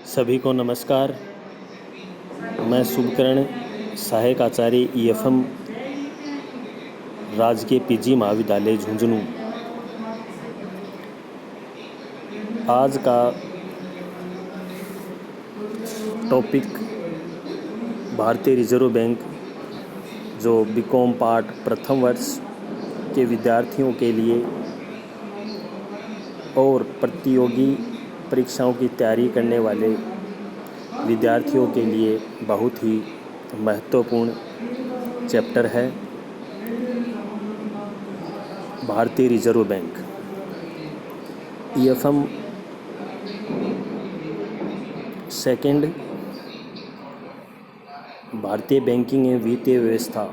सभी को नमस्कार। मैं शुभकर्ण सहायक आचार्य ईएफएम राजकीय पीजी महाविद्यालय झुंझुनू। आज का टॉपिक भारतीय रिजर्व बैंक जो बीकॉम पार्ट प्रथम वर्ष के विद्यार्थियों के लिए और प्रतियोगी परीक्षाओं की तैयारी करने वाले विद्यार्थियों के लिए बहुत ही महत्वपूर्ण चैप्टर है। भारतीय रिजर्व बैंक ईएफएम सेकंड भारतीय बैंकिंग एवं वित्तीय व्यवस्था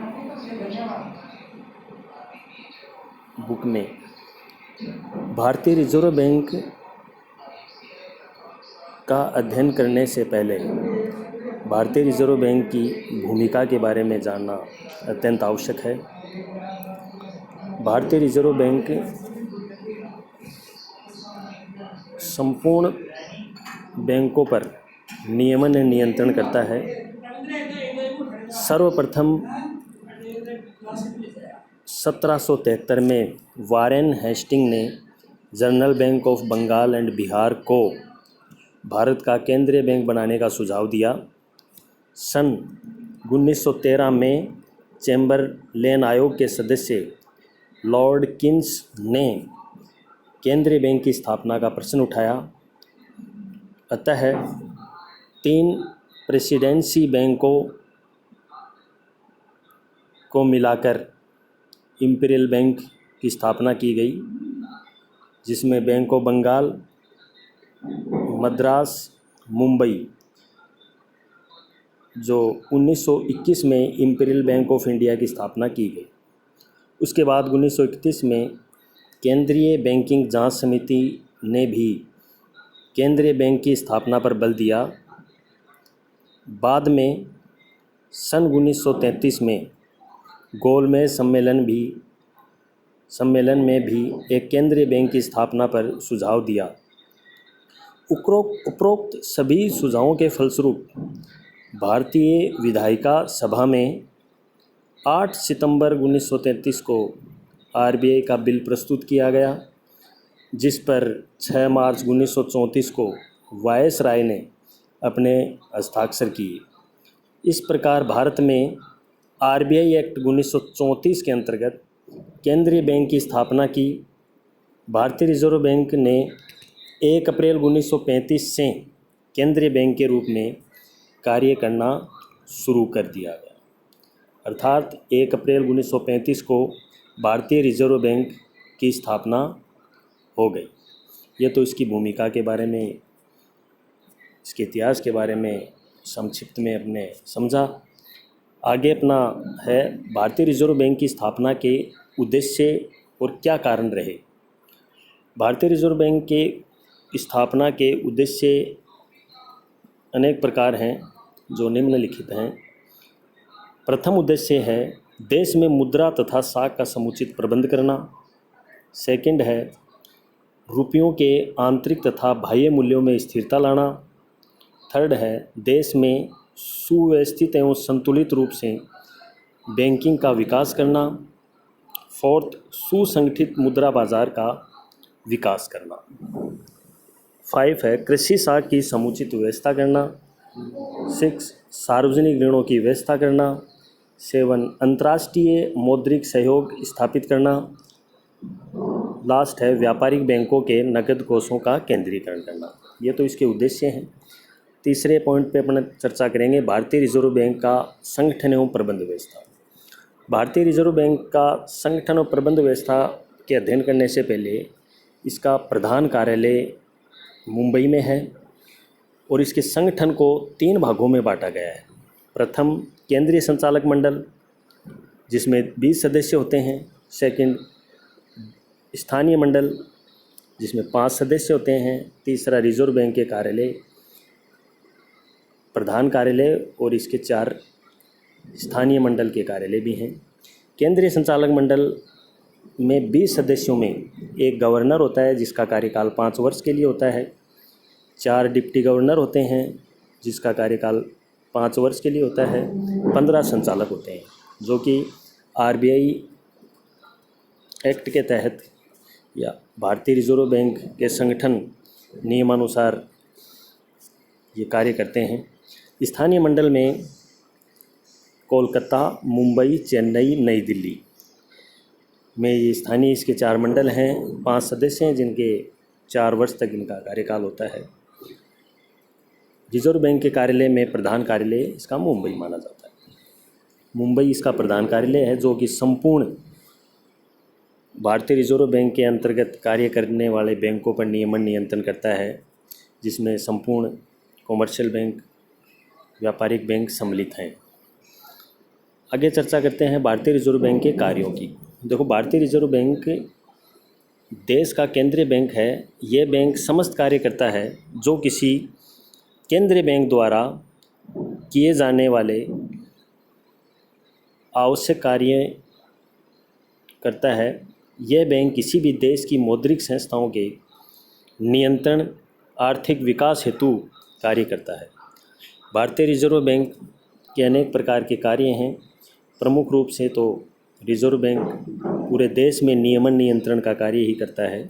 बुक में भारतीय रिजर्व बैंक का अध्ययन करने से पहले भारतीय रिजर्व बैंक की भूमिका के बारे में जानना अत्यंत आवश्यक है। भारतीय रिजर्व बैंक संपूर्ण बैंकों पर नियमन और नियंत्रण करता है। सर्वप्रथम 1773 में वारेन हेस्टिंग ने general bank of Bengal and Bihar को भारत का केंद्रीय बैंक बनाने का सुझाव दिया। सन 1913 में चैम्बरलेन आयोग के सदस्य लॉर्ड किन्स ने केंद्रीय बैंक की स्थापना का प्रश्न उठाया। अतः 3 प्रेसिडेंसी बैंकों को मिलाकर इंपीरियल बैंक की स्थापना की गई, जिसमें बैंक ऑफ बंगाल, मद्रास, मुंबई, जो 1921 में इंपीरियल बैंक ऑफ इंडिया की स्थापना की गई। उसके बाद 1931 में केंद्रीय बैंकिंग जांच समिति ने भी केंद्रीय बैंक की स्थापना पर बल दिया। बाद में सन 1933 में गोलमेज सम्मेलन में भी एक केंद्रीय बैंक की स्थापना पर सुझाव दिया। उपरोक्त सभी सुझावों के फलस्वरूप भारतीय विधायिका सभा में 8 सितंबर 1933 को आरबीआई का बिल प्रस्तुत किया गया, जिस पर 6 मार्च 1934 को वायसराय ने अपने हस्ताक्षर किए। इस प्रकार भारत में आरबीआई एक्ट 1934 के अंतर्गत केंद्रीय बैंक की स्थापना की। भारतीय रिजर्व बैंक ने 1 अप्रैल 1935 से केंद्रीय बैंक के रूप में कार्य करना शुरू कर दिया गया। अर्थात 1 अप्रैल 1935 को भारतीय रिजर्व बैंक की स्थापना हो गई। ये तो इसकी भूमिका के बारे में, इसके इतिहास के बारे में संक्षिप्त में अपने समझा। आगे अपना है भारतीय रिजर्व बैंक की स्थापना के उद्देश्य और क्या कारण रहे। भारतीय रिजर्व बैंक के स्थापना के उद्देश्य अनेक प्रकार हैं, जो निम्नलिखित हैं। प्रथम उद्देश्य है देश में मुद्रा तथा साख का समुचित प्रबंध करना। सेकंड है रुपयों के आंतरिक तथा बाह्य मूल्यों में स्थिरता लाना। थर्ड है देश में सुव्यवस्थित एवं संतुलित रूप से बैंकिंग का विकास करना। फोर्थ, सुसंगठित मुद्रा बाजार का विकास करना। 5 है कृषि साख की समुचित व्यवस्था करना। 6, सार्वजनिक ऋणों की व्यवस्था करना। 7, अंतर्राष्ट्रीय मौद्रिक सहयोग स्थापित करना। लास्ट है व्यापारिक बैंकों के नकद कोषों का केंद्रीकरण करना। ये तो इसके उद्देश्य हैं। तीसरे पॉइंट पे अपना चर्चा करेंगे भारतीय रिजर्व बैंक का संगठन एवं प्रबंध व्यवस्था। भारतीय रिजर्व बैंक का संगठन और प्रबंध व्यवस्था के अध्ययन करने से पहले इसका प्रधान कार्यालय मुंबई में है और इसके संगठन को 3 भागों में बांटा गया है। प्रथम, केंद्रीय संचालक मंडल, जिसमें 20 सदस्य होते हैं। सेकंड, स्थानीय मंडल, जिसमें 5 सदस्य होते हैं। तीसरा, रिजर्व बैंक के कार्यालय, प्रधान कार्यालय और इसके 4 स्थानीय मंडल के कार्यालय भी हैं। केंद्रीय संचालक मंडल में 20 सदस्यों में एक गवर्नर होता है, जिसका कार्यकाल 5 वर्ष के लिए होता है। 4 डिप्टी गवर्नर होते हैं जिसका कार्यकाल 5 वर्ष के लिए होता है। 15 संचालक होते हैं जो कि आरबीआई एक्ट के तहत या भारतीय रिजर्व बैंक के संगठन नियमानुसार ये कार्य करते हैं। स्थानीय मंडल में कोलकाता, मुंबई, चेन्नई, नई दिल्ली में ये स्थानीय इसके 4 मंडल हैं। 5 सदस्य हैं जिनके 4 वर्ष तक इनका कार्यकाल होता है। रिजर्व बैंक के कार्यालय में प्रधान कार्यालय इसका मुंबई माना जाता है। मुंबई इसका प्रधान कार्यालय है जो कि संपूर्ण भारतीय रिजर्व बैंक के अंतर्गत कार्य करने वाले बैंकों पर नियमन नियंत्रण करता है, जिसमें संपूर्ण कॉमर्शियल बैंक, व्यापारिक बैंक सम्मिलित हैं। आगे चर्चा करते हैं भारतीय रिजर्व बैंक के कार्यों की। देखो, भारतीय रिजर्व बैंक देश का केंद्रीय बैंक है। ये बैंक समस्त कार्य करता है जो किसी केंद्रीय बैंक द्वारा किए जाने वाले आवश्यक कार्य करता है। यह बैंक किसी भी देश की मौद्रिक संस्थाओं के नियंत्रण, आर्थिक विकास हेतु कार्य करता है। भारतीय रिजर्व बैंक के अनेक प्रकार के कार्य हैं। प्रमुख रूप से तो रिजर्व बैंक पूरे देश में नियमन नियंत्रण का कार्य ही करता है,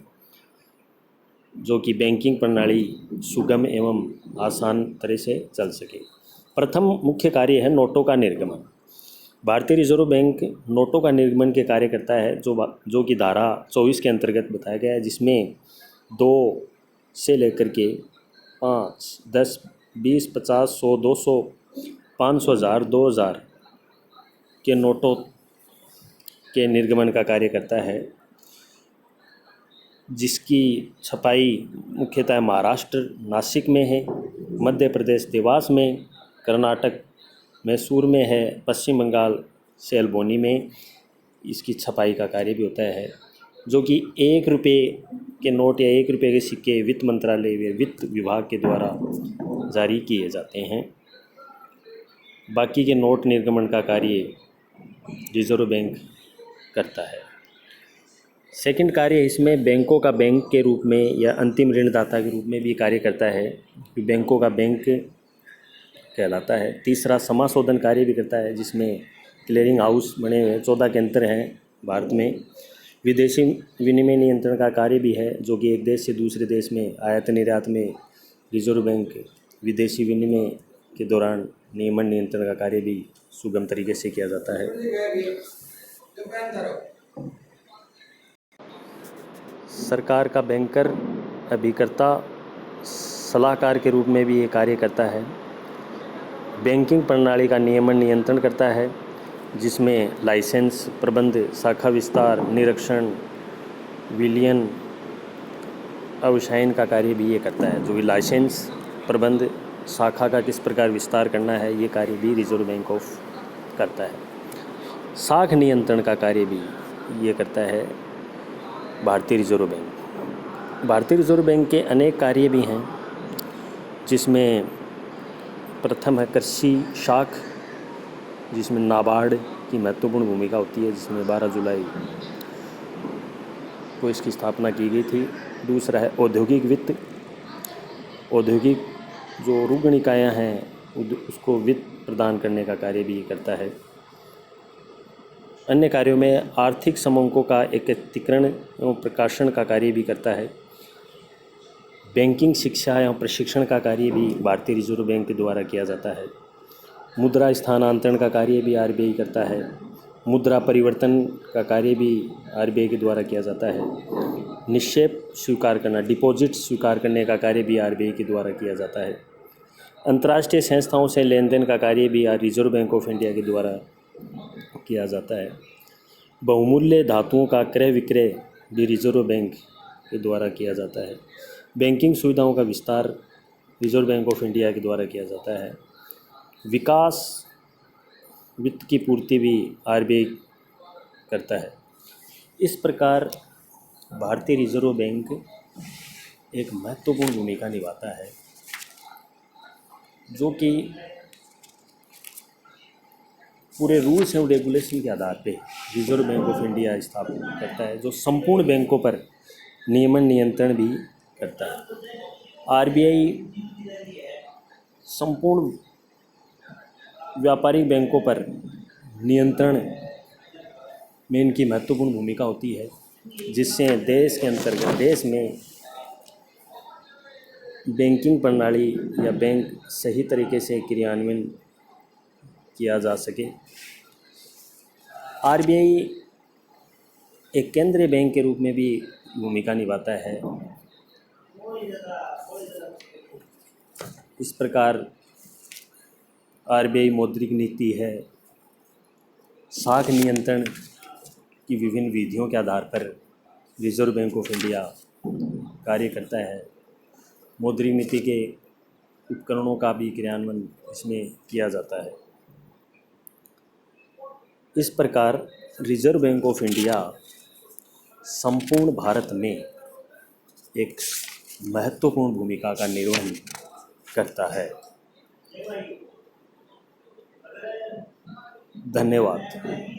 जो कि बैंकिंग प्रणाली सुगम एवं आसान तरह से चल सके। प्रथम मुख्य कार्य है नोटों का निर्गमन। भारतीय रिजर्व बैंक नोटों का निर्गमन के कार्य करता है जो कि धारा 24 के अंतर्गत बताया गया है, जिसमें 2 से लेकर के 5, 10, 20, 50, 100, 200, 500, 1000, 2000 के नोटों के निर्गमन का कार्य करता है, जिसकी छपाई मुख्यतः महाराष्ट्र नासिक में है, मध्य प्रदेश देवास में, कर्नाटक मैसूर में है, पश्चिम बंगाल सेलबोनी में इसकी छपाई का कार्य भी होता है, जो कि 1 रुपये के नोट या 1 रुपये के सिक्के वित्त मंत्रालय व वित्त विभाग के द्वारा जारी किए जाते हैं। बाकी के नोट निर्गमन का कार्य रिजर्व बैंक करता है। सेकंड कार्य इसमें बैंकों का बैंक के रूप में या अंतिम ऋणदाता के रूप में भी कार्य करता है, बैंकों का बैंक कहलाता है। तीसरा समाशोधन कार्य भी करता है, जिसमें क्लियरिंग हाउस बने हुए 14 केंद्र हैं भारत में। विदेशी विनिमय नियंत्रण का कार्य भी है, जो कि एक देश से दूसरे देश में आयात निर्यात में रिजर्व बैंक विदेशी विनिमय के दौरान नियमन नियंत्रण का कार्य भी सुगम तरीके से किया जाता है। सरकार का बैंकर, अभिकर्ता, सलाहकार के रूप में भी ये कार्य करता है। बैंकिंग प्रणाली का नियमन नियंत्रण करता है, जिसमें लाइसेंस, प्रबंध, शाखा विस्तार, निरीक्षण, विलयन, अवसायन का कार्य भी ये करता है। जो भी लाइसेंस, प्रबंध, शाखा का किस प्रकार विस्तार करना है, ये कार्य भी रिजर्व बैंक ऑफ करता है। शाख नियंत्रण का कार्य भी ये करता है भारतीय रिजर्व बैंक। भारतीय रिजर्व बैंक के अनेक कार्य भी हैं, जिसमें प्रथम है कृषि शाख, जिसमें नाबार्ड की महत्वपूर्ण भूमिका होती है, जिसमें 12 जुलाई को इसकी स्थापना की गई थी। दूसरा है औद्योगिक वित्त। औद्योगिक जो रुग्ण इकाइयाँ हैं उसको वित्त प्रदान करने का कार्य भी करता है। अन्य कार्यों में आर्थिक समंकों का एकत्रीकरण एवं प्रकाशन का कार्य भी करता है। बैंकिंग शिक्षा एवं प्रशिक्षण का कार्य भी भारतीय रिजर्व बैंक के द्वारा किया जाता है। मुद्रा स्थानांतरण का कार्य भी आरबीआई करता है। मुद्रा परिवर्तन का कार्य भी आरबीआई के द्वारा किया जाता है। निक्षेप स्वीकार करना, डिपॉजिट स्वीकार करने का कार्य भी आरबीआई के द्वारा किया जाता है। अंतर्राष्ट्रीय संस्थाओं से लेन देन का कार्य भी रिजर्व बैंक ऑफ इंडिया के द्वारा किया जाता है। बहुमूल्य धातुओं का क्रय विक्रय भी रिजर्व बैंक के द्वारा किया जाता है। बैंकिंग सुविधाओं का विस्तार रिजर्व बैंक ऑफ इंडिया के द्वारा किया जाता है। विकास वित्त की पूर्ति भी आरबीआई करता है। इस प्रकार भारतीय रिजर्व बैंक एक महत्वपूर्ण भूमिका निभाता है, जो कि पूरे रूल्स एवं रेगुलेशन के आधार पे रिजर्व बैंक ऑफ इंडिया स्थापित करता है, जो संपूर्ण बैंकों पर नियमन नियंत्रण भी करता है। आरबीआई संपूर्ण व्यापारिक बैंकों पर नियंत्रण में इनकी महत्वपूर्ण भूमिका होती है, जिससे देश के अंतर्गत देश में बैंकिंग प्रणाली या बैंक सही तरीके से क्रियान्वयन किया जा सके। आरबीआई एक केंद्रीय बैंक के रूप में भी भूमिका निभाता है। इस प्रकार आरबीआई मौद्रिक नीति है, साख नियंत्रण की विभिन्न विधियों के आधार पर रिजर्व बैंक ऑफ इंडिया कार्य करता है। मौद्रिक नीति के उपकरणों का भी क्रियान्वयन इसमें किया जाता है। इस प्रकार रिजर्व बैंक ऑफ इंडिया संपूर्ण भारत में एक महत्वपूर्ण भूमिका का निर्वहन करता है। धन्यवाद।